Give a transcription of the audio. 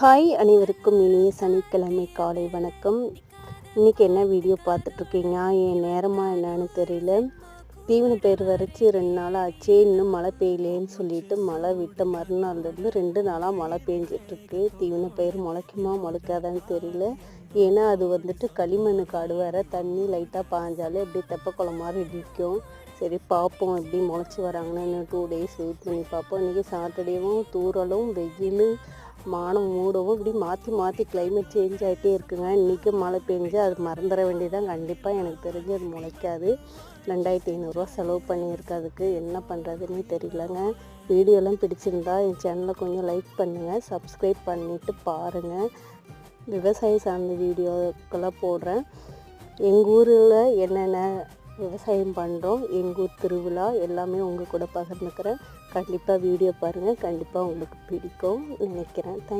Hi அனைவருக்கும் இனிய சனிக்கிழமை காலை வணக்கம். இன்றைக்கி என்ன வீடியோ பார்த்துட்ருக்கீங்க? என் நேரமாக என்னன்னு தெரியல. தீவன பயிர் வரைச்சி 2 நாள் ஆச்சு, இன்னும் மழை பெய்யலேன்னு சொல்லிட்டு மழை விட்ட மறுநாள்லேருந்து 2 நாளாக மழை பெஞ்சிட்ருக்கு. தீவன பயிர் முளைக்குமா முளைக்காதான்னு தெரியல. ஏன்னா அது வந்துட்டு களிமண் காடு வேறு, தண்ணி லைட்டாக பாஞ்சாலே அப்படியே தெப்பக்குளம் மாதிரி நிற்கும். சரி பார்ப்போம் எப்படி முளைச்சி வராங்கன்னு. இன்னும் 2 டேஸ் வெயிட் பண்ணி பார்ப்போம். இன்றைக்கி சாட்டர்டேவும் தூறலும் வெயில் மானம் மூடவும் இப்படி மாற்றி மாற்றி கிளைமேட் சேஞ்ச் ஆகிட்டே இருக்குங்க. இன்றைக்கி மழை பெஞ்சு அது மறந்துட வேண்டியதான். கண்டிப்பாக எனக்கு தெரிஞ்சு அது முளைக்காது. 2500 செலவு பண்ணியிருக்கு. அதுக்கு என்ன பண்ணுறதுன்னு தெரியலங்க. வீடியோலாம் பிடிச்சிருந்தா என் சேனலை கொஞ்சம் லைக் பண்ணுங்கள், சப்ஸ்கிரைப் பண்ணிவிட்டு பாருங்கள். விவசாயம் சார்ந்த வீடியோக்கெல்லாம் போடுறேன். எங்கள் ஊரில் என்னென்ன விவசாயம் பண்ணுறோம், எங்கள் ஊர் திருவிழா எல்லாமே உங்கள் கூட பகிர்ந்துக்கிறேன். கண்டிப்பாக வீடியோ பாருங்கள், கண்டிப்பாக உங்களுக்கு பிடிக்கும் நினைக்கிறேன். தேங்க்யூ.